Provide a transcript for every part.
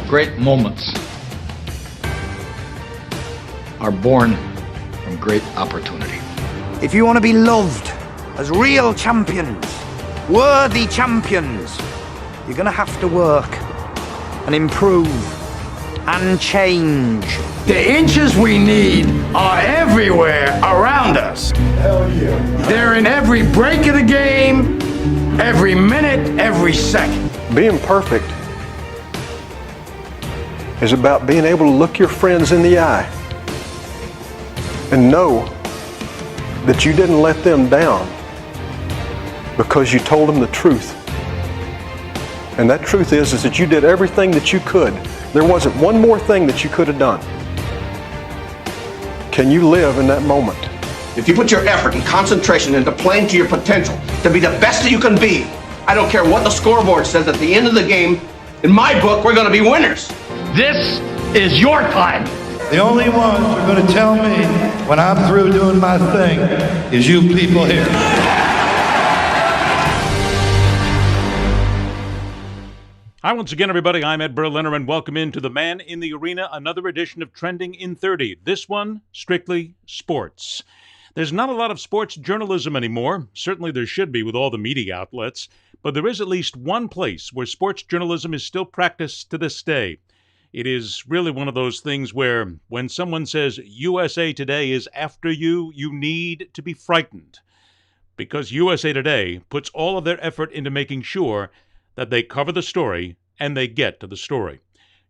Great moments are born from great opportunity. If you want to be loved as real champions, worthy champions, you're going to have to work and improve and change. The inches we need are everywhere around us. Hell yeah. They're in every break of the game, every minute, every second. Being perfect is about being able to look your friends in the eye and know that you didn't let them down because you told them the truth. And that truth is that you did everything that you could. There wasn't one more thing that you could have done. Can you live in that moment? If you put your effort and concentration into playing to your potential, to be the best that you can be, I don't care what the scoreboard says at the end of the game, in my book, we're going to be winners. This is your time. The only ones who are going to tell me when I'm through doing my thing is you people here. Hi once again, everybody. I'm Ed Berliner, and welcome into The Man in the Arena, another edition of Trending in 30. This one, strictly sports. There's not a lot of sports journalism anymore. Certainly there should be with all the media outlets. But there is at least one place where sports journalism is still practiced to this day. It is really one of those things where when someone says USA Today is after you, you need to be frightened. Because USA Today puts all of their effort into making sure that they cover the story and they get to the story.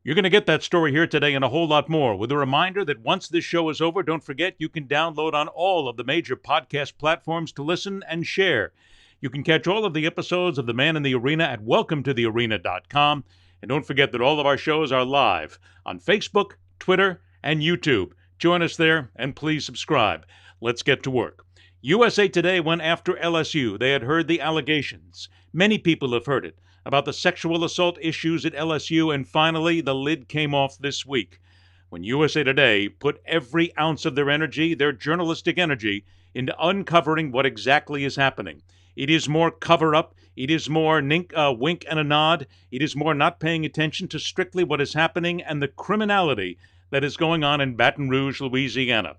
You're going to get that story here today and a whole lot more, with a reminder that once this show is over, don't forget you can download on all of the major podcast platforms to listen and share. You can catch all of the episodes of The Man in the Arena at welcometothearena.com. And don't forget that all of our shows are live on Facebook, Twitter, and YouTube. Join us there and please subscribe. Let's get to work. USA Today went after LSU. They had heard the allegations. Many people have heard it about the sexual assault issues at LSU, and finally the lid came off this week when USA Today put every ounce of their energy, their journalistic energy, into uncovering what exactly is happening. It is more cover-up. It is more wink and a nod. It is more not paying attention to strictly what is happening and the criminality that is going on in Baton Rouge, Louisiana.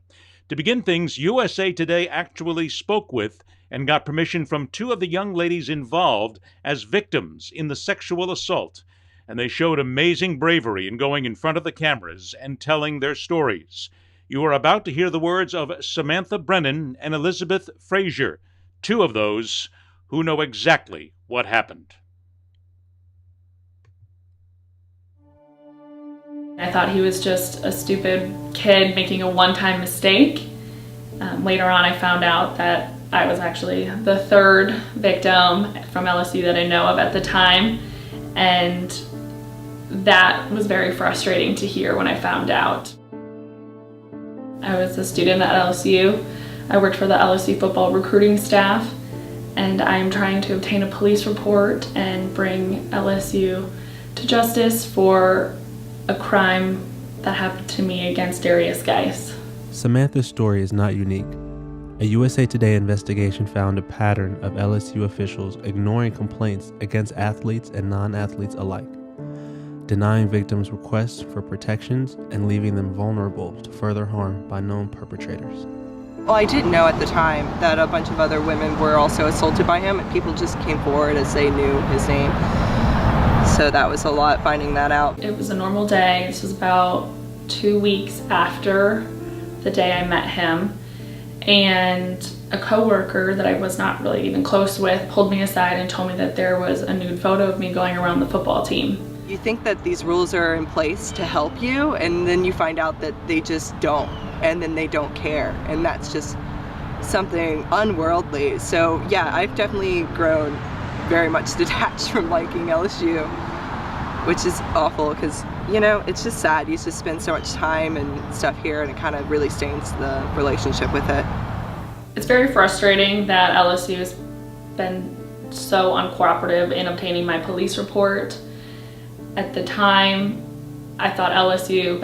To begin things, USA Today actually spoke with and got permission from two of the young ladies involved as victims in the sexual assault. And they showed amazing bravery in going in front of the cameras and telling their stories. You are about to hear the words of Samantha Brennan and Elizabeth Frazier, two of those who know exactly what happened. I thought he was just a stupid kid making a one-time mistake. Later on, I found out that I was actually the third victim from LSU that I know of at the time, and that was very frustrating to hear when I found out. I was a student at LSU. I worked for the LSU football recruiting staff, and I'm trying to obtain a police report and bring LSU to justice for a crime that happened to me against Darius Geis. Samantha's story is not unique. A USA Today investigation found a pattern of LSU officials ignoring complaints against athletes and non-athletes alike, denying victims' requests for protections and leaving them vulnerable to further harm by known perpetrators. Well, I didn't know at the time that a bunch of other women were also assaulted by him, and people just came forward as they knew his name. So that was a lot, finding that out. It was a normal day. This was about 2 weeks after the day I met him. And a coworker that I was not really even close with pulled me aside and told me that there was a nude photo of me going around the football team. You think that these rules are in place to help you, and then you find out that they just don't, and then they don't care, and that's just something unworldly. So yeah, I've definitely grown very much detached from liking LSU, which is awful because, you know, it's just sad. You just spend so much time and stuff here, and it kind of really stains the relationship with it. It's very frustrating that LSU has been so uncooperative in obtaining my police report. At the time, I thought LSU,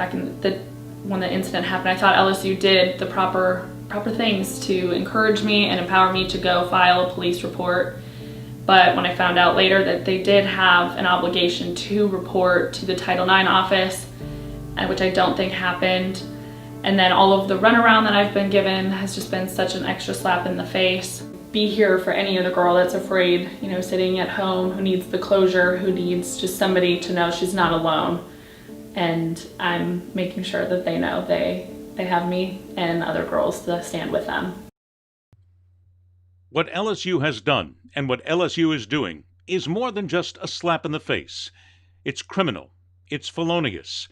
when the incident happened, I thought LSU did the proper things to encourage me and empower me to go file a police report. But when I found out later that they did have an obligation to report to the Title IX office, which I don't think happened, and then all of the runaround that I've been given has just been such an extra slap in the face. Be here for any other girl that's afraid, you know, sitting at home, who needs the closure, who needs just somebody to know she's not alone. And I'm making sure that they know they have me and other girls to stand with them. What LSU has done and what LSU is doing is more than just a slap in the face. It's criminal. It's felonious.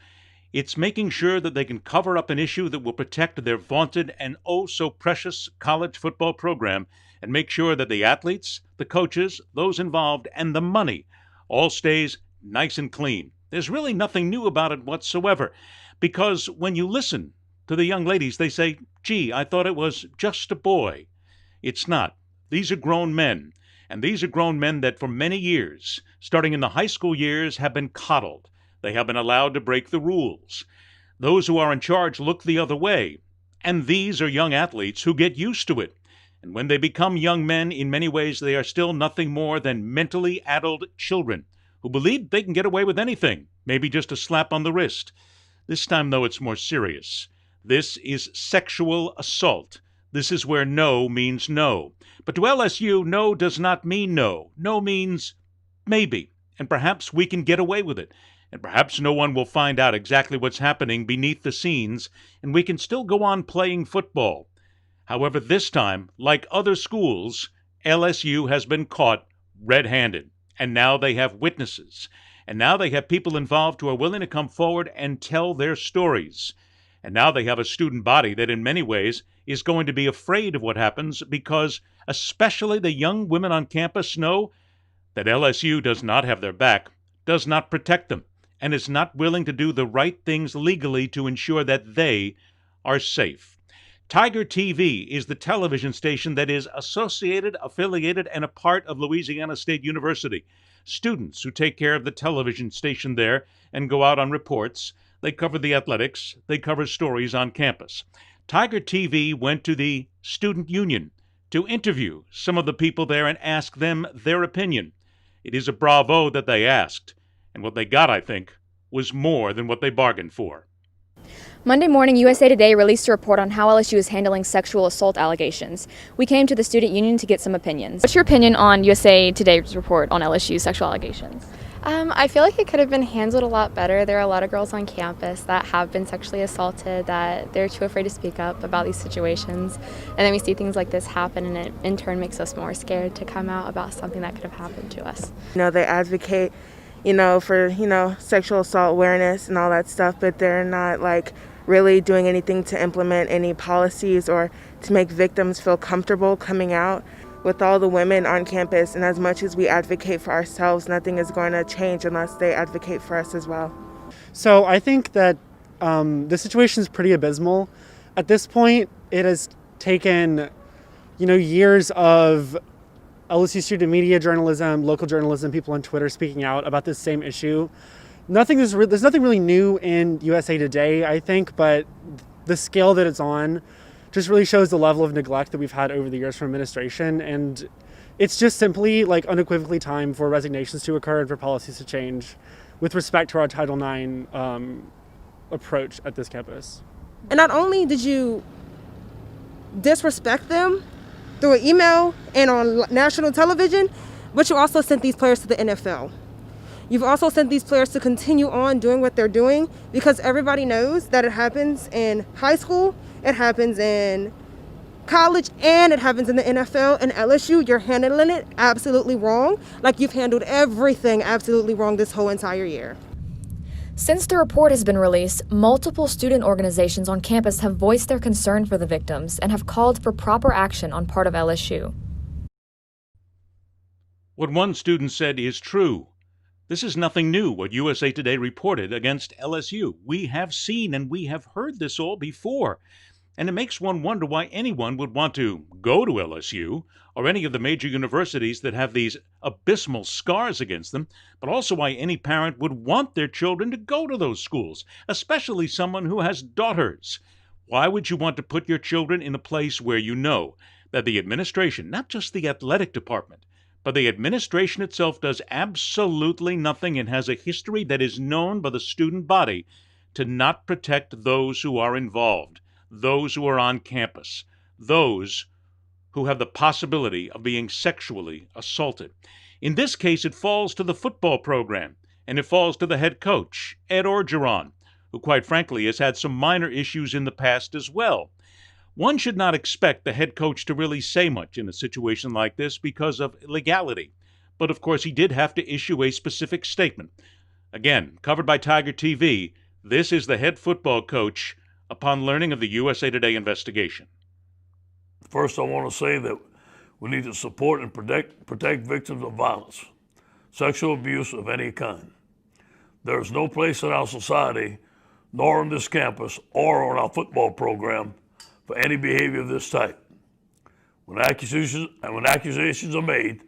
It's making sure that they can cover up an issue that will protect their vaunted and oh so precious college football program and make sure that the athletes, the coaches, those involved, and the money all stays nice and clean. There's really nothing new about it whatsoever, because when you listen to the young ladies, they say, gee, I thought it was just a boy. It's not. These are grown men, and these are grown men that for many years, starting in the high school years, have been coddled. They have been allowed to break the rules. Those who are in charge look the other way, and these are young athletes who get used to it. And when they become young men, in many ways, they are still nothing more than mentally addled children who believe they can get away with anything, maybe just a slap on the wrist. This time, though, it's more serious. This is sexual assault. This is where no means no. But to LSU, no does not mean no. No means maybe, and perhaps we can get away with it. And perhaps no one will find out exactly what's happening beneath the scenes, and we can still go on playing football. However, this time, like other schools, LSU has been caught red-handed, and now they have witnesses. And now they have people involved who are willing to come forward and tell their stories. And now they have a student body that in many ways is going to be afraid of what happens because especially the young women on campus know that LSU does not have their back, does not protect them, and is not willing to do the right things legally to ensure that they are safe. Tiger TV is the television station that is associated, affiliated, and a part of Louisiana State University. Students who take care of the television station there and go out on reports. They cover the athletics. They cover stories on campus. Tiger TV went to the student union to interview some of the people there and ask them their opinion. It is a bravo that they asked, and what they got, I think, was more than what they bargained for. Monday morning, USA Today released a report on how LSU is handling sexual assault allegations. We came to the student union to get some opinions. What's your opinion on USA Today's report on LSU's sexual allegations? I feel like it could have been handled a lot better. There are a lot of girls on campus that have been sexually assaulted that they're too afraid to speak up about these situations. And then we see things like this happen, and it in turn makes us more scared to come out about something that could have happened to us. You know, they advocate, for, sexual assault awareness and all that stuff, but they're not really doing anything to implement any policies or to make victims feel comfortable coming out. With all the women on campus, and as much as we advocate for ourselves, nothing is going to change unless they advocate for us as well. So I think that the situation is pretty abysmal. At this point, it has taken, years of LSU student media journalism, local journalism, people on Twitter speaking out about this same issue. There's nothing really new in USA Today, I think, but the scale that it's on just really shows the level of neglect that we've had over the years from administration. And it's just simply unequivocally time for resignations to occur and for policies to change with respect to our Title IX approach at this campus. And not only did you disrespect them through an email and on national television, but you also sent these players to the NFL. You've also sent these players to continue on doing what they're doing because everybody knows that it happens in high school, it happens in college, and it happens in the NFL. And LSU, you're handling it absolutely wrong. You've handled everything absolutely wrong this whole entire year. Since the report has been released, multiple student organizations on campus have voiced their concern for the victims and have called for proper action on part of LSU. What one student said is true. This is nothing new, what USA Today reported against LSU. We have seen and we have heard this all before. And it makes one wonder why anyone would want to go to LSU or any of the major universities that have these abysmal scars against them, but also why any parent would want their children to go to those schools, especially someone who has daughters. Why would you want to put your children in a place where you know that the administration, not just the athletic department, but the administration itself does absolutely nothing and has a history that is known by the student body to not protect those who are involved, those who are on campus, those who have the possibility of being sexually assaulted. In this case, it falls to the football program, and it falls to the head coach, Ed Orgeron, who quite frankly has had some minor issues in the past as well. One should not expect the head coach to really say much in a situation like this because of legality. But of course, he did have to issue a specific statement. Again, covered by Tiger TV, this is the head football coach upon learning of the USA Today investigation. First, I want to say that we need to support and protect victims of violence, sexual abuse of any kind. There is no place in our society, nor on this campus or on our football program, for any behavior of this type. When accusations are made,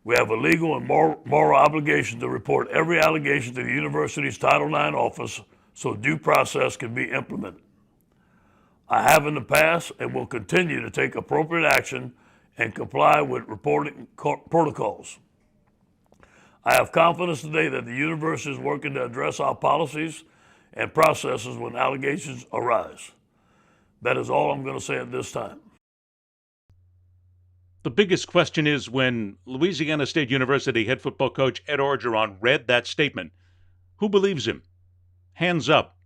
we have a legal and moral obligation to report every allegation to the university's Title IX office so due process can be implemented. I have in the past and will continue to take appropriate action and comply with reporting protocols. I have confidence today that the university is working to address our policies and processes when allegations arise. That is all I'm going to say at this time. The biggest question is when Louisiana State University head football coach Ed Orgeron read that statement, who believes him? Hands up.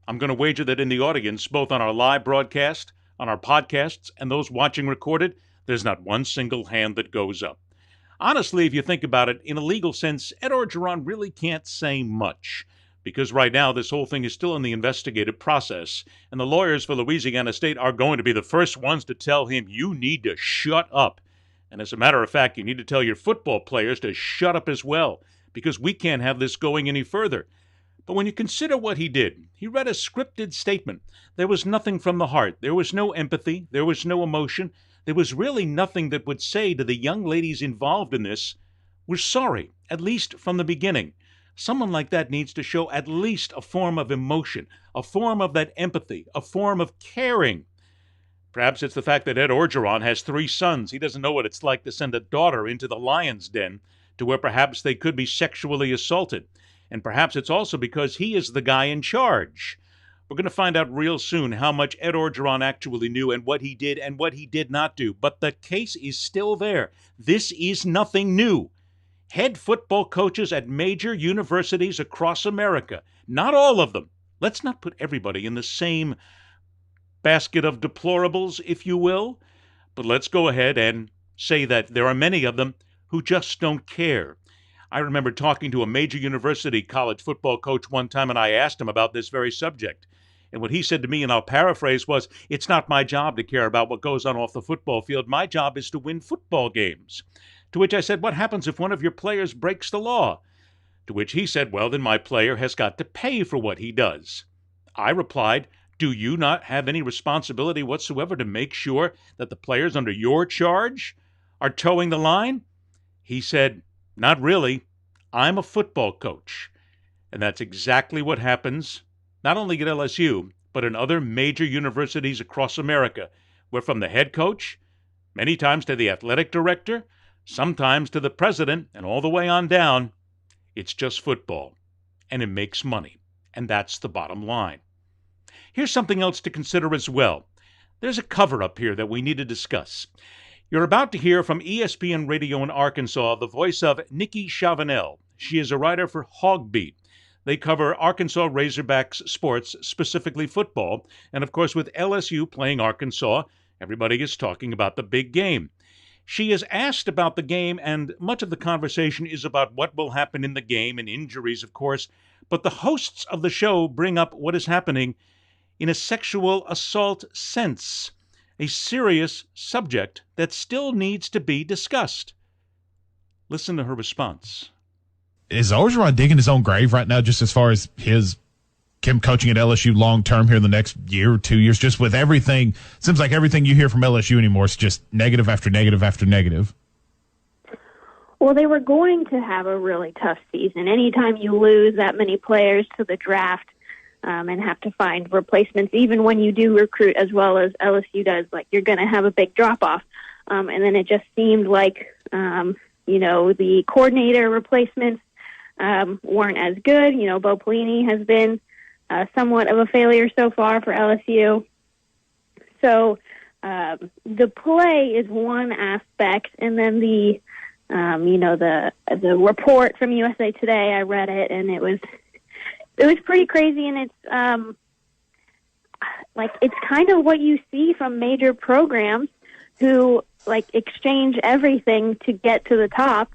I'm going to wager that in the audience, both on our live broadcast, on our podcasts, and those watching recorded, there's not one single hand that goes up. Honestly, if you think about it, in a legal sense, Ed Orgeron really can't say much, because right now this whole thing is still in the investigative process, and the lawyers for Louisiana State are going to be the first ones to tell him, you need to shut up. And as a matter of fact, you need to tell your football players to shut up as well, because we can't have this going any further. But when you consider what he did, he read a scripted statement. There was nothing from the heart. There was no empathy. There was no emotion. There was really nothing that would say to the young ladies involved in this, we're sorry, at least from the beginning. Someone like that needs to show at least a form of emotion, a form of that empathy, a form of caring. Perhaps it's the fact that Ed Orgeron has 3 sons. He doesn't know what it's like to send a daughter into the lion's den to where perhaps they could be sexually assaulted. And perhaps it's also because he is the guy in charge. We're going to find out real soon how much Ed Orgeron actually knew and what he did not do. But the case is still there. This is nothing new. Head football coaches at major universities across America, not all of them. Let's not put everybody in the same basket of deplorables, if you will. But let's go ahead and say that there are many of them who just don't care. I remember talking to a major university college football coach one time, and I asked him about this very subject. And what he said to me, and I'll paraphrase, was, it's not my job to care about what goes on off the football field. My job is to win football games. To which I said, what happens if one of your players breaks the law? To which he said, well, then my player has got to pay for what he does. I replied, do you not have any responsibility whatsoever to make sure that the players under your charge are towing the line? He said, not really. I'm a football coach. And that's exactly what happens, not only at LSU, but in other major universities across America, where from the head coach, many times to the athletic director, sometimes to the president, and all the way on down, it's just football. And it makes money. And that's the bottom line. Here's something else to consider as well. There's a cover-up here that we need to discuss. You're about to hear from ESPN Radio in Arkansas the voice of Nikki Chavanel. She is a writer for Hog Beat. They cover Arkansas Razorbacks sports, specifically football. And of course, with LSU playing Arkansas, everybody is talking about the big game. She is asked about the game, and much of the conversation is about what will happen in the game and injuries, of course. But the hosts of the show bring up what is happening in a sexual assault sense, a serious subject that still needs to be discussed. Listen to her response. Is Orgeron digging his own grave right now, just as far as him coaching at LSU long term here in the next year or 2 years? Just with everything, seems like everything you hear from LSU anymore is just negative after negative after negative. Well, they were going to have a really tough season. Anytime you lose that many players to the draft and have to find replacements, even when you do recruit as well as LSU does, like you're going to have a big drop-off. And then it just seemed like The coordinator replacements weren't as good. Bo Pelini has been somewhat of a failure so far for LSU. So the play is one aspect, and then the report from USA Today, I read it, and it was pretty crazy, and it's it's kind of what you see from major programs who exchange everything to get to the top,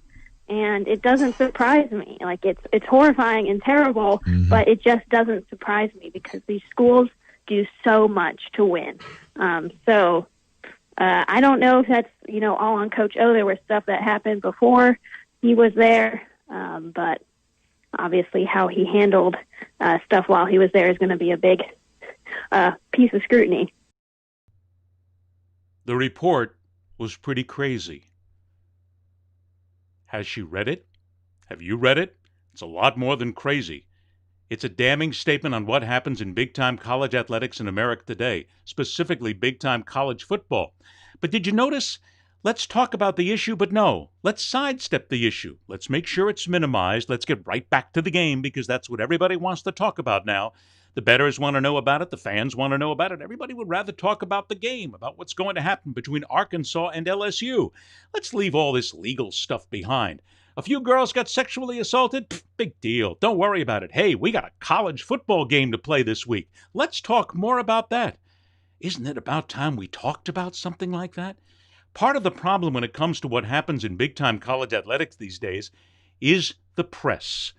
and it doesn't surprise me. It's horrifying and terrible, but it just doesn't surprise me because these schools do so much to win. I don't know if that's all on Coach O. There was stuff that happened before he was there, but obviously how he handled stuff while he was there is going to be a big piece of scrutiny. The report was pretty crazy. Has she read it? Have you read it? It's a lot more than crazy. It's a damning statement on what happens in big-time college athletics in America today, specifically big-time college football. But did you notice? Let's talk about the issue, but no, let's sidestep the issue. Let's make sure it's minimized. Let's get right back to the game because that's what everybody wants to talk about now. The bettors want to know about it. The fans want to know about it. Everybody would rather talk about the game, about what's going to happen between Arkansas and LSU. Let's leave all this legal stuff behind. A few girls got sexually assaulted? Pfft, big deal. Don't worry about it. Hey, we got a college football game to play this week. Let's talk more about that. Isn't it about time we talked about something like that? Part of the problem when it comes to what happens in big-time college athletics these days is the press.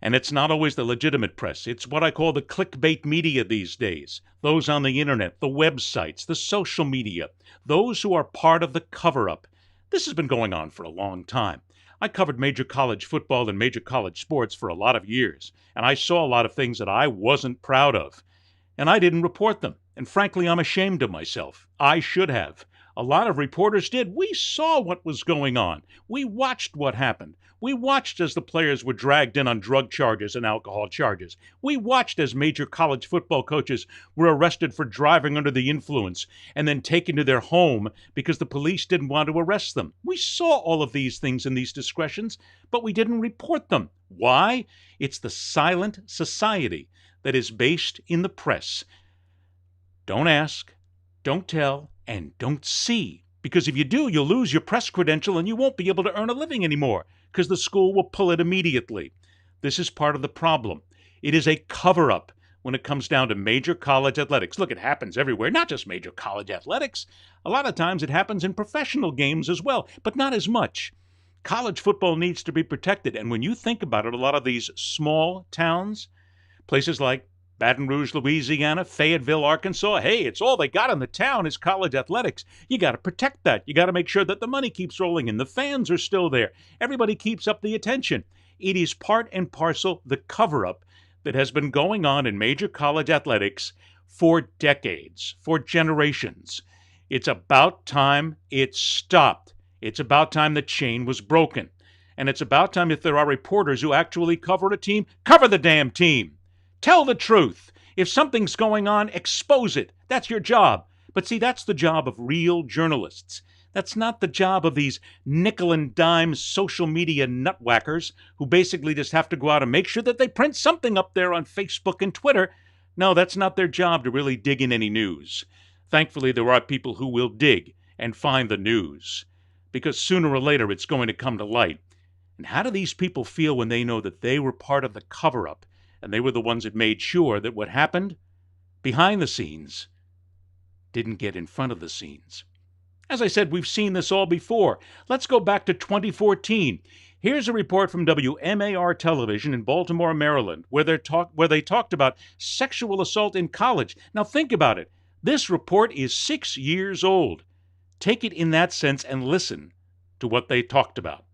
And it's not always the legitimate press. It's what I call the clickbait media these days. Those on the internet, the websites, the social media, those who are part of the cover-up. This has been going on for a long time. I covered major college football and major college sports for a lot of years, and I saw a lot of things that I wasn't proud of. And I didn't report them. And frankly, I'm ashamed of myself. I should have. A lot of reporters did. We saw what was going on. We watched what happened. We watched as the players were dragged in on drug charges and alcohol charges. We watched as major college football coaches were arrested for driving under the influence and then taken to their home because the police didn't want to arrest them. We saw all of these things and these discretions, but we didn't report them. Why? It's the silent society that is based in the press. Don't ask, don't tell, and don't see. Because if you do, you'll lose your press credential and you won't be able to earn a living anymore because the school will pull it immediately. This is part of the problem. It is a cover-up when it comes down to major college athletics. Look, it happens everywhere, not just major college athletics. A lot of times it happens in professional games as well, but not as much. College football needs to be protected, and when you think about it, a lot of these small towns, places like Baton Rouge, Louisiana, Fayetteville, Arkansas, hey, it's all they got in the town is college athletics. You got to protect that. You got to make sure that the money keeps rolling in. The fans are still there. Everybody keeps up the attention. It is part and parcel the cover-up that has been going on in major college athletics for decades, for generations. It's about time it stopped. It's about time the chain was broken. And it's about time, if there are reporters who actually cover a team, cover the damn team. Tell the truth. If something's going on, expose it. That's your job. But see, that's the job of real journalists. That's not the job of these nickel and dime social media nutwhackers who basically just have to go out and make sure that they print something up there on Facebook and Twitter. No, that's not their job to really dig in any news. Thankfully, there are people who will dig and find the news, because sooner or later it's going to come to light. And how do these people feel when they know that they were part of the cover-up? And they were the ones that made sure that what happened behind the scenes didn't get in front of the scenes. As I said, we've seen this all before. Let's go back to 2014. Here's a report from WMAR television in Baltimore, Maryland, where they talked about sexual assault in college. Now think about it. This report is 6 years old. Take it in that sense and listen to what they talked about.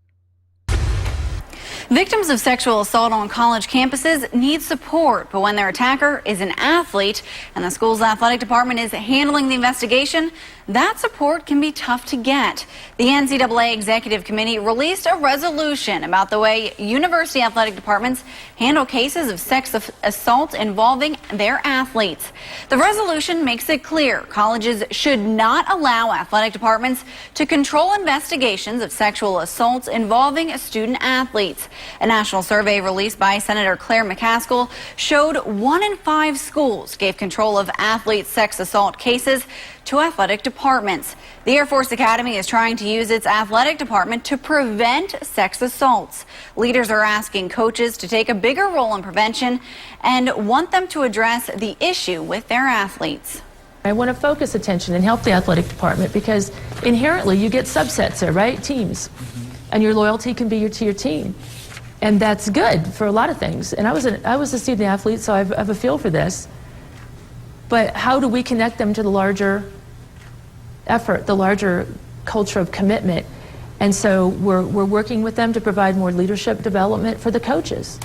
Victims of sexual assault on college campuses need support, but when their attacker is an athlete, and the school's athletic department is handling the investigation, that support can be tough to get. The NCAA Executive Committee released a resolution about the way university athletic departments handle cases of sex assault involving their athletes. The resolution makes it clear colleges should not allow athletic departments to control investigations of sexual assaults involving student athletes. A national survey released by Senator Claire McCaskill showed 1 in 5 schools gave control of athlete sex assault cases to athletic departments. The Air Force Academy is trying to use its athletic department to prevent sex assaults. Leaders are asking coaches to take a bigger role in prevention and want them to address the issue with their athletes. I want to focus attention and help the athletic department because inherently you get subsets there, right? Teams. And your loyalty can be to your team. And that's good for a lot of things. And I was a student athlete, so I have a feel for this. But how do we connect them to the larger effort, the larger culture of commitment? And so we're working with them to provide more leadership development for the coaches.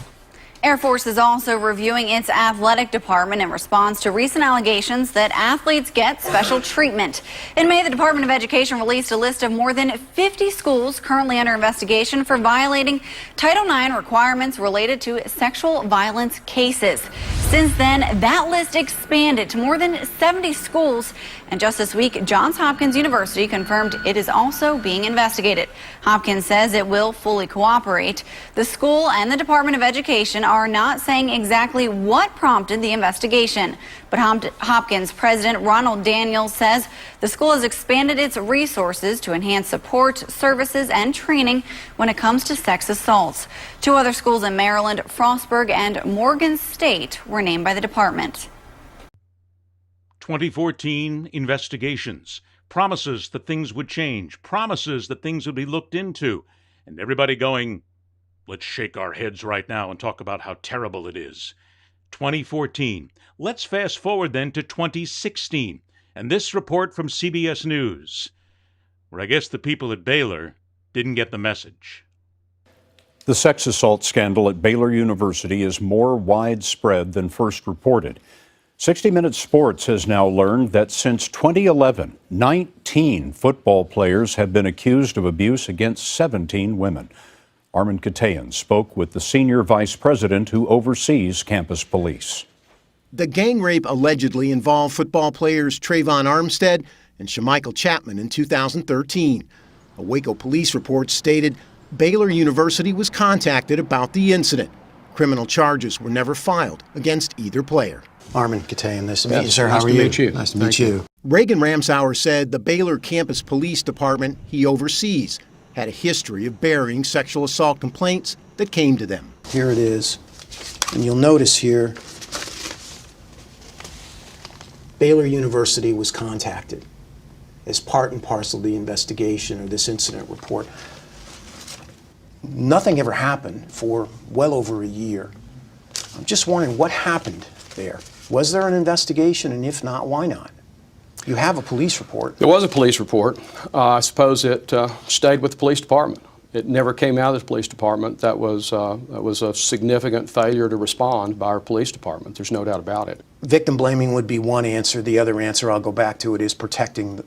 Air Force is also reviewing its athletic department in response to recent allegations that athletes get special treatment. In May, the Department of Education released a list of more than 50 schools currently under investigation for violating Title IX requirements related to sexual violence cases. Since then, that list expanded to more than 70 schools. And just this week, Johns Hopkins University confirmed it is also being investigated. Hopkins says it will fully cooperate. The school and the Department of Education are not saying exactly what prompted the investigation. But Hopkins President Ronald Daniels says the school has expanded its resources to enhance support, services, and training when it comes to sex assaults. 2 other schools in Maryland, Frostburg and Morgan State, were named by the department. 2014 investigations, promises that things would change, promises that things would be looked into, and everybody going, let's shake our heads right now and talk about how terrible it is. 2014. Let's fast forward then to 2016, and this report from CBS News, where I guess the people at Baylor didn't get the message. The sex assault scandal at Baylor University is more widespread than first reported. 60 Minutes Sports has now learned that since 2011, 19 football players have been accused of abuse against 17 women. Armin Katayan spoke with the senior vice president who oversees campus police. The gang rape allegedly involved football players Trayvon Armstead and Shamichael Chapman in 2013. A Waco police report stated Baylor University was contacted about the incident. Criminal charges were never filed against either player. Armin Katayan, nice to meet you, sir. How are you? Nice to meet you. Reagan Ramsauer said the Baylor campus police department he oversees had a history of burying sexual assault complaints that came to them. Here it is. And you'll notice here, Baylor University was contacted as part and parcel of the investigation or this incident report. Nothing ever happened for well over a year. I'm just wondering what happened there. Was there an investigation, and if not, why not? You have a police report. There was a police report. I suppose it stayed with the police department. It never came out of the police department. That was a significant failure to respond by our police department. There's no doubt about it. Victim blaming would be one answer. The other answer, I'll go back to it, is protecting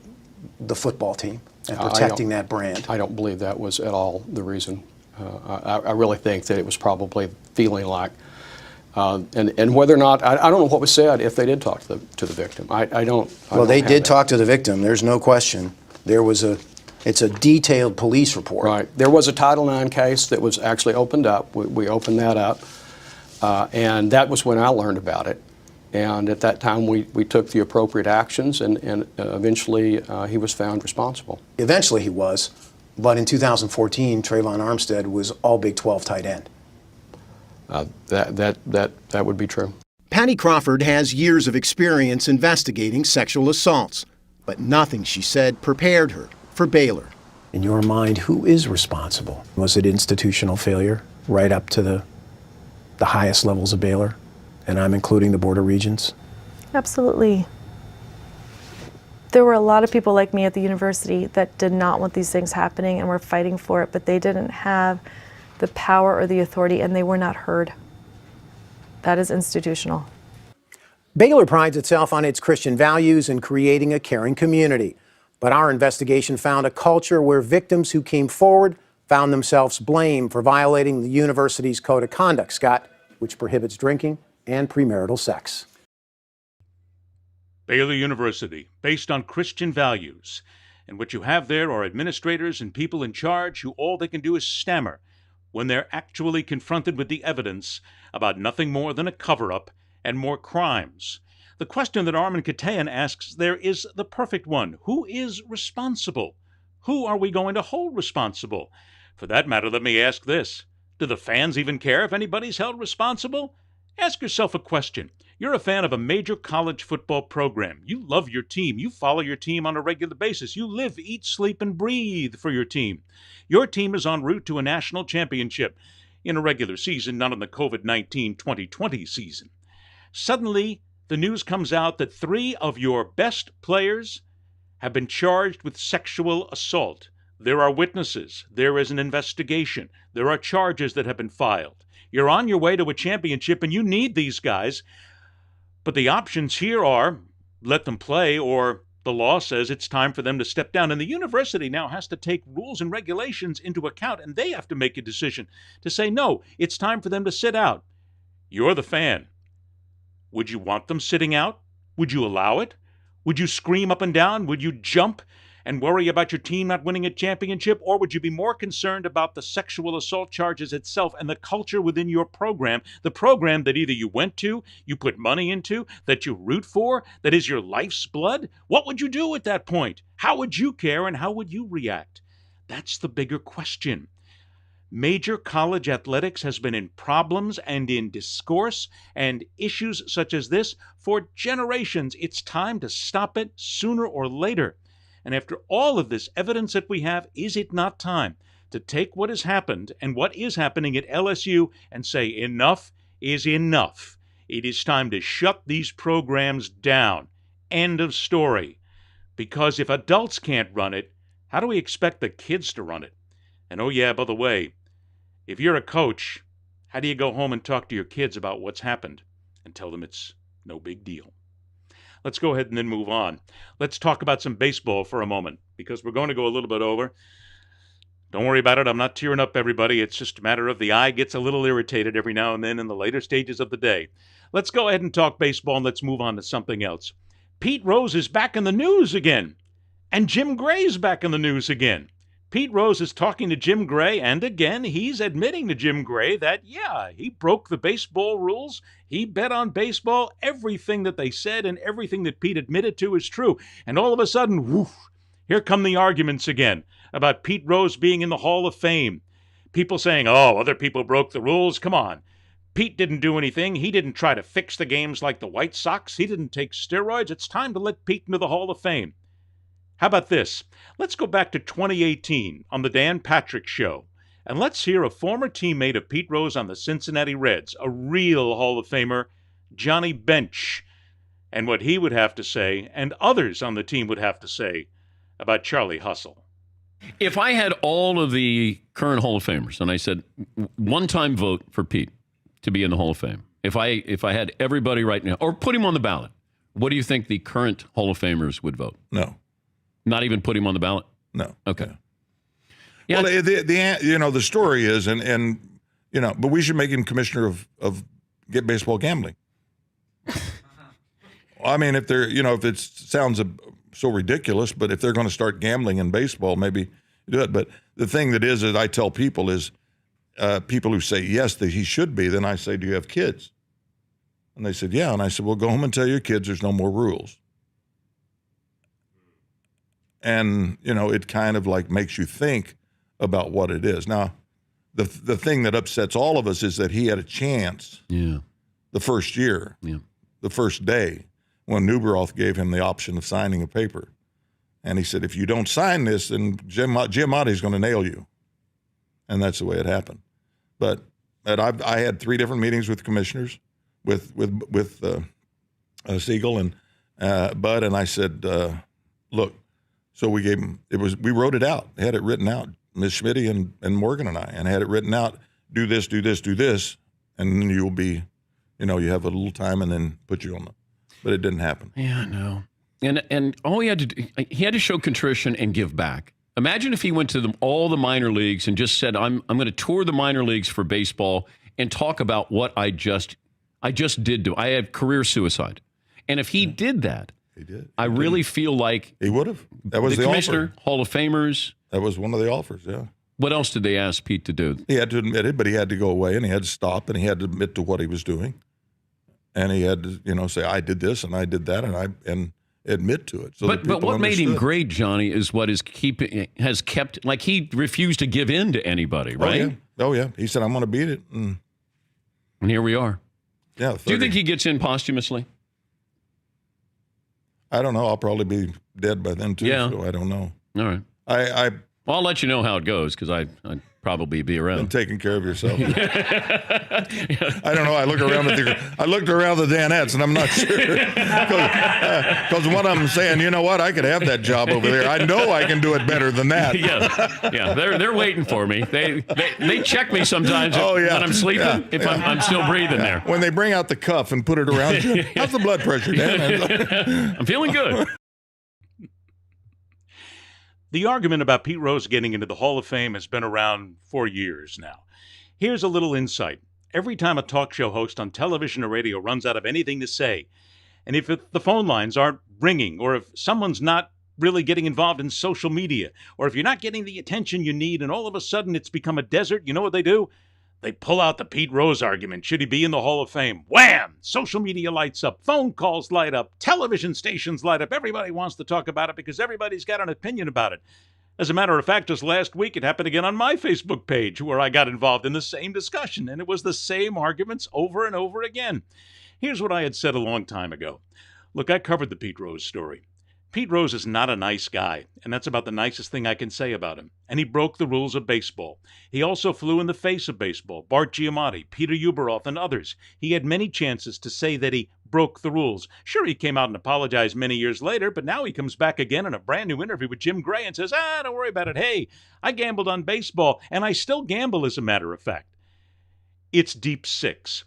the football team and protecting that brand. I don't believe that was at all the reason. I really think that it was probably feeling like and whether or not, I don't know what was said if they did talk to the victim. Well, they did talk to the victim. There's no question. It's a detailed police report. Right. There was a Title IX case that was actually opened up. We opened that up, and that was when I learned about it. And at that time, we took the appropriate actions, and eventually he was found responsible. Eventually he was, but in 2014, Trayvon Armstead was all Big 12 tight end. That would be true. Patty Crawford has years of experience investigating sexual assaults, but nothing, she said, prepared her for Baylor. In your mind, who is responsible? Was it institutional failure right up to the highest levels of Baylor? And I'm including the Board of Regents? Absolutely. There were a lot of people like me at the university that did not want these things happening and were fighting for it, but they didn't have the power or the authority, and they were not heard. That is institutional. Baylor prides itself on its Christian values and creating a caring community. But our investigation found a culture where victims who came forward found themselves blamed for violating the university's code of conduct, Scott, which prohibits drinking and premarital sex. Baylor University, based on Christian values. And what you have there are administrators and people in charge who all they can do is stammer when they're actually confronted with the evidence about nothing more than a cover-up and more crimes. The question that Armin Katayan asks there is the perfect one. Who is responsible? Who are we going to hold responsible? For that matter, let me ask this. Do the fans even care if anybody's held responsible? Ask yourself a question. You're a fan of a major college football program. You love your team. You follow your team on a regular basis. You live, eat, sleep, and breathe for your team. Your team is en route to a national championship in a regular season, not in the COVID-19 2020 season. Suddenly, the news comes out that 3 of your best players have been charged with sexual assault. There are witnesses. There is an investigation. There are charges that have been filed. You're on your way to a championship and you need these guys. But the options here are let them play, or the law says it's time for them to step down. And the university now has to take rules and regulations into account, and they have to make a decision to say, no, it's time for them to sit out. You're the fan. Would you want them sitting out? Would you allow it? Would you scream up and down? Would you jump and worry about your team not winning a championship? Or would you be more concerned about the sexual assault charges itself and the culture within your program, the program that either you went to, you put money into, that you root for, that is your life's blood? What would you do at that point? How would you care and how would you react? That's the bigger question. Major college athletics has been in problems and in discourse and issues such as this for generations. It's time to stop it sooner or later. And after all of this evidence that we have, is it not time to take what has happened and what is happening at LSU and say enough is enough? It is time to shut these programs down. End of story. Because if adults can't run it, how do we expect the kids to run it? And oh yeah, by the way, if you're a coach, how do you go home and talk to your kids about what's happened and tell them it's no big deal? Let's go ahead and then move on. Let's talk about some baseball for a moment, because we're going to go a little bit over. Don't worry about it. I'm not tearing up, everybody. It's just a matter of the eye gets a little irritated every now and then in the later stages of the day. Let's go ahead and talk baseball, and let's move on to something else. Pete Rose is back in the news again, and Jim Gray's back in the news again. Pete Rose is talking to Jim Gray, and again, he's admitting to Jim Gray that, yeah, he broke the baseball rules. He bet on baseball. Everything that they said and everything that Pete admitted to is true. And all of a sudden, woof, here come the arguments again about Pete Rose being in the Hall of Fame. People saying, oh, other people broke the rules. Come on. Pete didn't do anything. He didn't try to fix the games like the White Sox. He didn't take steroids. It's time to let Pete into the Hall of Fame. How about this? Let's go back to 2018 on the Dan Patrick Show, and let's hear a former teammate of Pete Rose on the Cincinnati Reds, a real Hall of Famer, Johnny Bench, and what he would have to say, and others on the team would have to say, about Charlie Hustle. If I had all of the current Hall of Famers, and I said one-time vote for Pete to be in the Hall of Fame, if I had everybody right now, or put him on the ballot, what do you think the current Hall of Famers would vote? No. Not even put him on the ballot? No. Okay. No. Yeah. Well, the story is, but we should make him commissioner of get baseball gambling. I mean, if it sounds so ridiculous, but if they're going to start gambling in baseball, maybe do it. But the thing that I tell people is, people who say yes, that he should be, then I say, do you have kids? And they said, yeah. And I said, well, go home and tell your kids there's no more rules. And, it kind of like makes you think about what it is. Now, the thing that upsets all of us is that he had a chance the first year, the first day, when Newberoth gave him the option of signing a paper. And he said, if you don't sign this, then Giamatti's going to nail you. And that's the way it happened. But I had 3 different meetings with commissioners, with Siegel and Bud, and I said, look, so we gave him, we wrote it out, had it written out, Ms. Schmitty and Morgan and I, and had it written out, do this, do this, do this, and then you'll be, you have a little time and then put you on but it didn't happen. Yeah, no. And all he had to do, he had to show contrition and give back. Imagine if he went to all the minor leagues and just said, I'm going to tour the minor leagues for baseball and talk about what I just did do. I had career suicide. And if he did that, I really feel like he would have. That was the commissioner, offer. Hall of Famers. That was one of the offers, yeah. What else did they ask Pete to do? He had to admit it, but he had to go away and he had to stop and he had to admit to what he was doing. And he had to, say, I did this and I did that and admit to it. So but what made him great, Johnny, is what has kept, like he refused to give in to anybody, right? Oh, yeah. He said, I'm going to beat it. And here we are. Yeah. Do you think he gets in posthumously? I don't know. I'll probably be dead by then, too. Yeah. So I don't know. All right. Well, I'll let you know how it goes because I'd probably be around. And taking care of yourself. I don't know. I looked around the Danettes, and I'm not sure because one of them saying, you know what, I could have that job over there. I know I can do it better than that. Yeah. They're waiting for me. They check me sometimes when I'm sleeping if I'm still breathing there. When they bring out the cuff and put it around you, how's the blood pressure, Dan? I'm feeling good. The argument about Pete Rose getting into the Hall of Fame has been around for years now. Here's a little insight. Every time a talk show host on television or radio runs out of anything to say, and if the phone lines aren't ringing, or if someone's not really getting involved in social media, or if you're not getting the attention you need and all of a sudden it's become a desert, you know what they do? They pull out the Pete Rose argument. Should he be in the Hall of Fame? Wham! Social media lights up. Phone calls light up. Television stations light up. Everybody wants to talk about it because everybody's got an opinion about it. As a matter of fact, just last week, it happened again on my Facebook page where I got involved in the same discussion, and it was the same arguments over and over again. Here's what I had said a long time ago. Look, I covered the Pete Rose story. Pete Rose is not a nice guy, and that's about the nicest thing I can say about him. And he broke the rules of baseball. He also flew in the face of baseball. Bart Giamatti, Peter Ueberroth, and others. He had many chances to say that he broke the rules. Sure, he came out and apologized many years later, but now he comes back again in a brand new interview with Jim Gray and says, don't worry about it. Hey, I gambled on baseball, and I still gamble, as a matter of fact. It's deep six.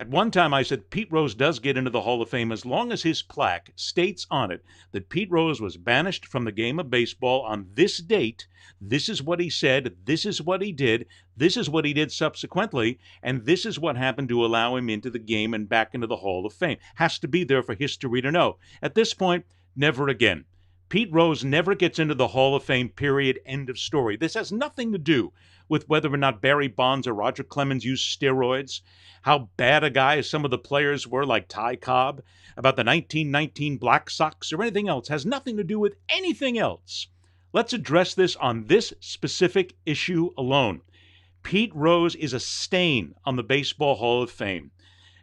At one time, I said Pete Rose does get into the Hall of Fame as long as his plaque states on it that Pete Rose was banished from the game of baseball on this date. This is what he said. This is what he did. This is what he did subsequently. And this is what happened to allow him into the game and back into the Hall of Fame. Has to be there for history to know. At this point, never again. Pete Rose never gets into the Hall of Fame, period, end of story. This has nothing to do with whether or not Barry Bonds or Roger Clemens used steroids, how bad a guy some of the players were like Ty Cobb, about the 1919 Black Sox or anything else. It has nothing to do with anything else. Let's address this on this specific issue alone. Pete Rose is a stain on the Baseball Hall of Fame,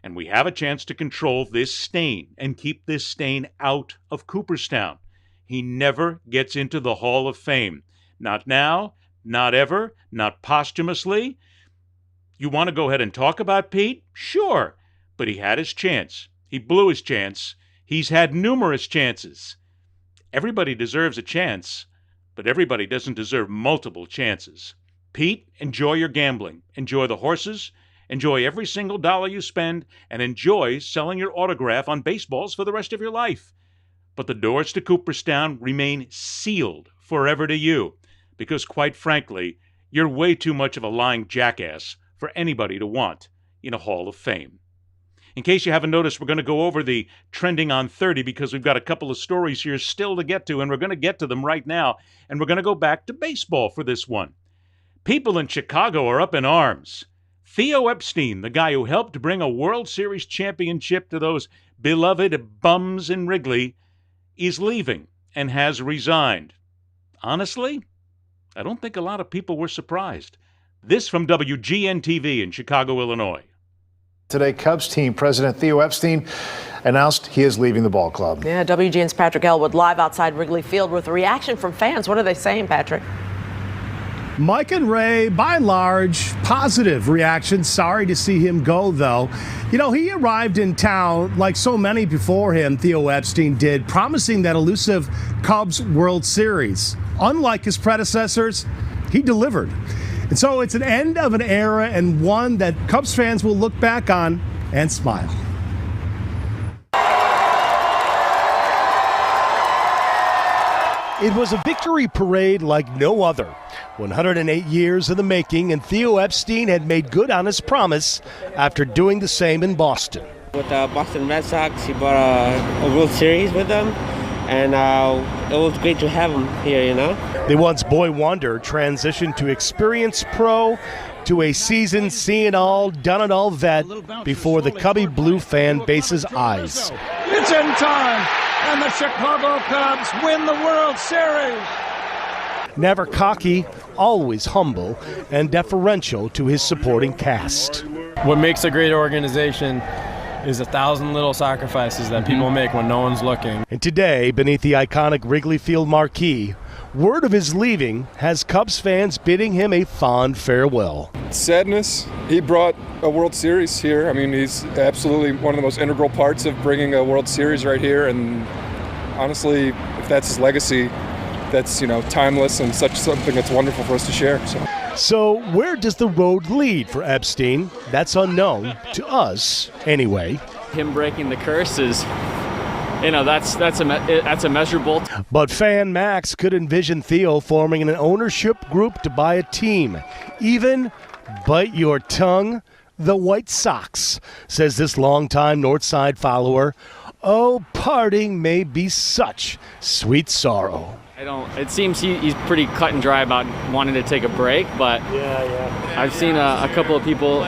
and we have a chance to control this stain and keep this stain out of Cooperstown. He never gets into the Hall of Fame. Not now, not ever, not posthumously. You want to go ahead and talk about Pete? Sure. But he had his chance. He blew his chance. He's had numerous chances. Everybody deserves a chance, but everybody doesn't deserve multiple chances. Pete, enjoy your gambling. Enjoy the horses. Enjoy every single dollar you spend, and enjoy selling your autograph on baseballs for the rest of your life. But the doors to Cooperstown remain sealed forever to you, because quite frankly, you're way too much of a lying jackass for anybody to want in a Hall of Fame. In case you haven't noticed, we're going to go over the trending on 30 because we've got a couple of stories here still to get to, and we're going to get to them right now, and we're going to go back to baseball for this one. People in Chicago are up in arms. Theo Epstein, the guy who helped bring a World Series championship to those beloved bums in Wrigley, is leaving and has resigned. Honestly, I don't think a lot of people were surprised. This from WGN-TV in Chicago, Illinois. Today, Cubs team president Theo Epstein announced he is leaving the ball club. Yeah, WGN's Patrick Elwood live outside Wrigley Field with a reaction from fans. What are they saying, Patrick? Mike and Ray, by and large, positive reaction. Sorry to see him go, though. You know, he arrived in town like so many before him, Theo Epstein did, promising that elusive Cubs World Series. Unlike his predecessors, he delivered. And so it's an end of an era and one that Cubs fans will look back on and smile. It was a victory parade like no other. 108 years in the making, and Theo Epstein had made good on his promise after doing the same in Boston. With the Boston Red Sox, he brought a World Series with them, and it was great to have him here, you know. The once boy wonder transitioned to experienced pro to a seasoned see-it-all, done-it-all vet before the Cubby Blue fan base's eyes. It's in time, and the Chicago Cubs win the World Series. Never cocky, always humble and deferential to his supporting cast. What makes a great organization is 1,000 little sacrifices that people make when no one's looking. And today, beneath the iconic Wrigley Field marquee, word of his leaving has Cubs fans bidding him a fond farewell. Sadness. He brought a World Series here. I mean, he's absolutely one of the most integral parts of bringing a World Series right here. And honestly, if that's his legacy, that's, timeless and such something that's wonderful for us to share. So where does the road lead for Epstein? That's unknown to us, anyway. Him breaking the curse is, that's a measurable. But Fan Max could envision Theo forming an ownership group to buy a team. Even, bite your tongue, the White Sox, says this longtime Northside follower. Oh, parting may be such sweet sorrow. It seems he's pretty cut and dry about wanting to take a break, but I've seen a couple of people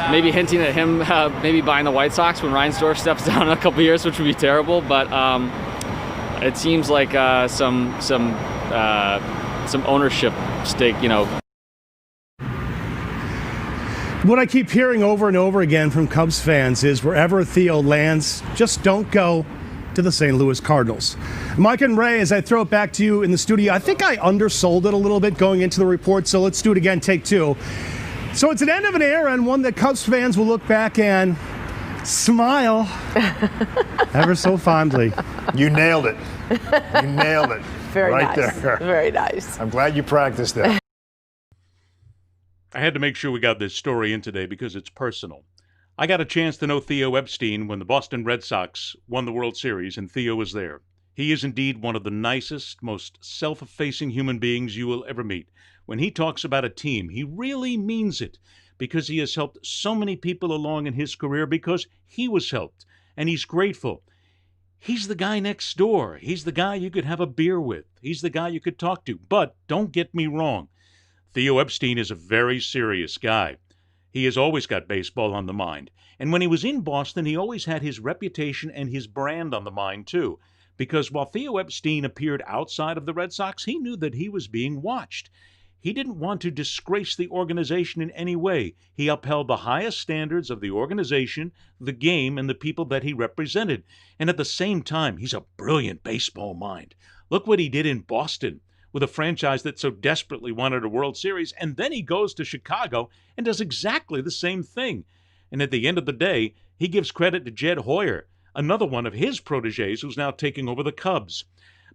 maybe hinting at him maybe buying the White Sox when Reinsdorf steps down in a couple of years, which would be terrible. But it seems like some ownership stake, What I keep hearing over and over again from Cubs fans is wherever Theo lands, just don't go to the St. Louis Cardinals. Mike and Ray, as I throw it back to you in the studio, I think I undersold it a little bit going into the report, so let's do it again, take two. So it's an end of an era and one that Cubs fans will look back and smile ever so fondly. You nailed it. You nailed it. Very right nice. There. Very nice. I'm glad you practiced that. I had to make sure we got this story in today because it's personal. I got a chance to know Theo Epstein when the Boston Red Sox won the World Series, and Theo was there. He is indeed one of the nicest, most self-effacing human beings you will ever meet. When he talks about a team, he really means it, because he has helped so many people along in his career because he was helped, and he's grateful. He's the guy next door. He's the guy you could have a beer with. He's the guy you could talk to. But don't get me wrong. Theo Epstein is a very serious guy. He has always got baseball on the mind. And when he was in Boston, he always had his reputation and his brand on the mind, too. Because while Theo Epstein appeared outside of the Red Sox, he knew that he was being watched. He didn't want to disgrace the organization in any way. He upheld the highest standards of the organization, the game, and the people that he represented. And at the same time, he's a brilliant baseball mind. Look what he did in Boston with a franchise that so desperately wanted a World Series, and then he goes to Chicago and does exactly the same thing. And at the end of the day, he gives credit to Jed Hoyer, another one of his protégés who's now taking over the Cubs.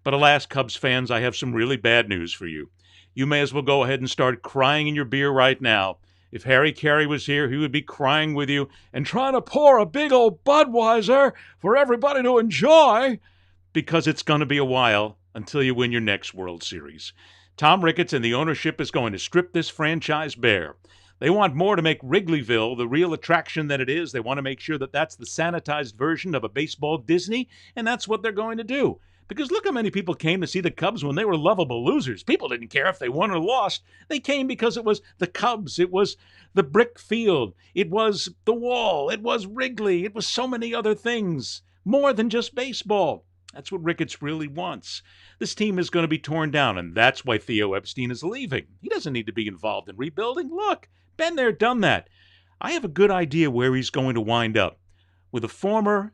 But alas, Cubs fans, I have some really bad news for you. You may as well go ahead and start crying in your beer right now. If Harry Carey was here, he would be crying with you and trying to pour a big old Budweiser for everybody to enjoy, because it's going to be a while until you win your next World Series. Tom Ricketts and the ownership is going to strip this franchise bare. They want more to make Wrigleyville the real attraction that it is. They want to make sure that that's the sanitized version of a baseball Disney, and that's what they're going to do. Because look how many people came to see the Cubs when they were lovable losers. People didn't care if they won or lost. They came because it was the Cubs. It was the brick field. It was the wall. It was Wrigley. It was so many other things. More than just baseball. That's what Ricketts really wants. This team is going to be torn down, and that's why Theo Epstein is leaving. He doesn't need to be involved in rebuilding. Look, been there, done that. I have a good idea where he's going to wind up. With a former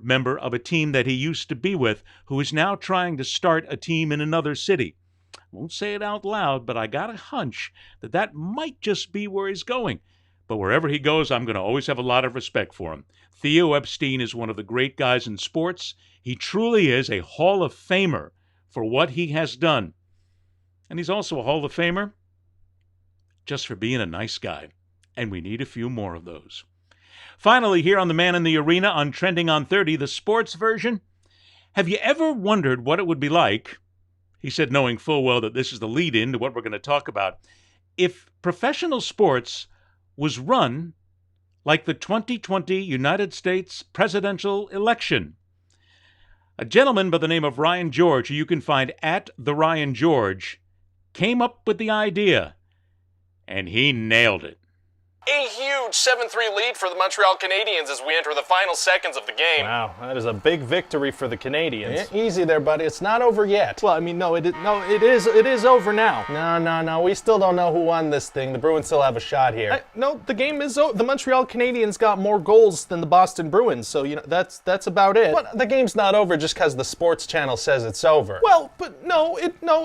member of a team that he used to be with, who is now trying to start a team in another city. I won't say it out loud, but I got a hunch that that might just be where he's going. But wherever he goes, I'm going to always have a lot of respect for him. Theo Epstein is one of the great guys in sports. He truly is a Hall of Famer for what he has done. And he's also a Hall of Famer just for being a nice guy. And we need a few more of those. Finally, here on The Man in the Arena on Trending on 30, the sports version. Have you ever wondered what it would be like He said, knowing full well that this is the lead-in to what we're going to talk about. If professional sports was run like the 2020 United States presidential election, a gentleman by the name of Ryan George, who you can find at the Ryan George, came up with the idea, and he nailed it. A huge 7-3 lead for the Montreal Canadiens as we enter the final seconds of the game. Wow, that is a big victory for the Canadiens. Yeah, easy there, buddy. It's not over yet. Well, I mean, it is over now. No. We still don't know who won this thing. The Bruins still have a shot here. No, the game is over. The Montreal Canadiens got more goals than the Boston Bruins, so that's about it. But the game's not over just because the sports channel says it's over. Well, but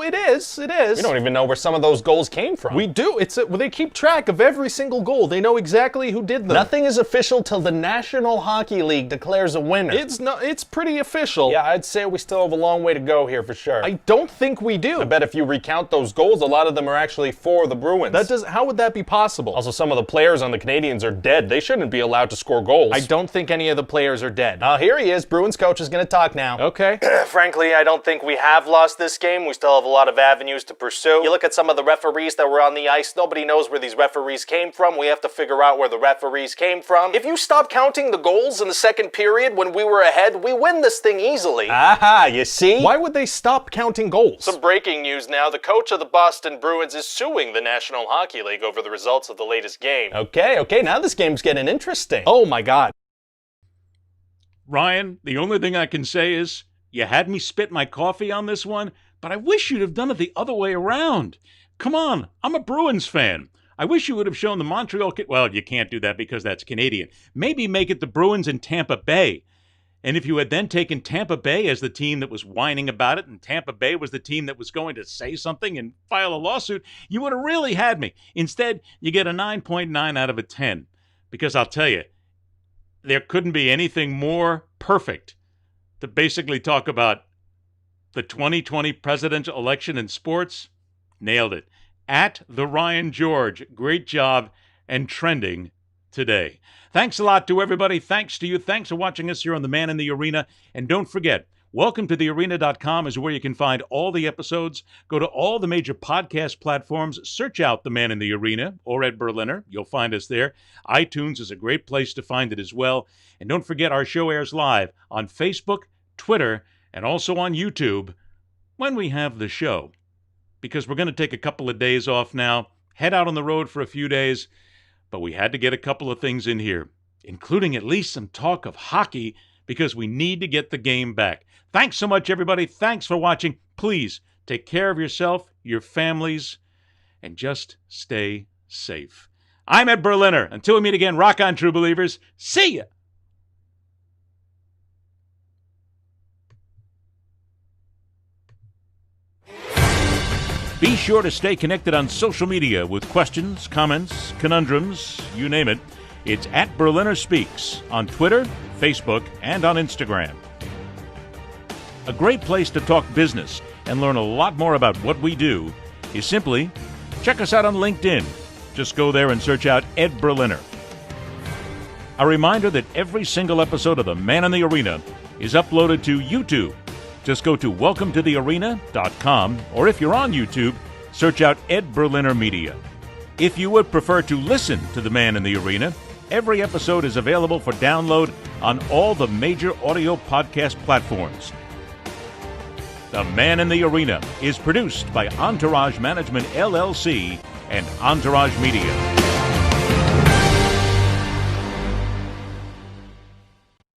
it is. We don't even know where some of those goals came from. We do. They keep track of every single goal. They know exactly who did them. Nothing is official till the National Hockey League declares a winner. It's pretty official. Yeah, I'd say we still have a long way to go here for sure. I don't think we do. I bet if you recount those goals, a lot of them are actually for the Bruins. How would that be possible? Also, some of the players on the Canadiens are dead. They shouldn't be allowed to score goals. I don't think any of the players are dead. Here he is. Bruins coach is going to talk now. Okay. Frankly, I don't think we have lost this game. We still have a lot of avenues to pursue. You look at some of the referees that were on the ice. Nobody knows where these referees came from. We have to figure out where the referees came from. If you stop counting the goals in the second period when we were ahead, we win this thing easily. Aha, you see? Why would they stop counting goals? Some breaking news now. The coach of the Boston Bruins is suing the National Hockey League over the results of the latest game. Okay, now this game's getting interesting. Oh my God. Ryan, the only thing I can say is you had me spit my coffee on this one, but I wish you'd have done it the other way around. Come on, I'm a Bruins fan. I wish you would have shown the Montreal... Well, you can't do that because that's Canadian. Maybe make it the Bruins in Tampa Bay. And if you had then taken Tampa Bay as the team that was whining about it, and Tampa Bay was the team that was going to say something and file a lawsuit, you would have really had me. Instead, you get a 9.9 out of a 10. Because I'll tell you, there couldn't be anything more perfect to basically talk about the 2020 presidential election in sports. Nailed it. At the Ryan George. Great job and trending today. Thanks a lot to everybody. Thanks to you. Thanks for watching us here on The Man in the Arena. And don't forget, welcometothearena.com is where you can find all the episodes. Go to all the major podcast platforms. Search out The Man in the Arena or Ed Berliner. You'll find us there. iTunes is a great place to find it as well. And don't forget, our show airs live on Facebook, Twitter, and also on YouTube when we have the show. Because we're going to take a couple of days off now, head out on the road for a few days, but we had to get a couple of things in here, including at least some talk of hockey, because we need to get the game back. Thanks so much, everybody. Thanks for watching. Please take care of yourself, your families, and just stay safe. I'm Ed Berliner. Until we meet again, rock on, true believers. See ya! Be sure to stay connected on social media with questions, comments, conundrums, you name it. It's at Berliner Speaks on Twitter, Facebook, and on Instagram. A great place to talk business and learn a lot more about what we do is simply check us out on LinkedIn. Just go there and search out Ed Berliner. A reminder that every single episode of The Man in the Arena is uploaded to YouTube. Just go to welcometothearena.com, or if you're on YouTube, search out Ed Berliner Media. If you would prefer to listen to The Man in the Arena, every episode is available for download on all the major audio podcast platforms. The Man in the Arena is produced by Entourage Management, LLC, and Entourage Media.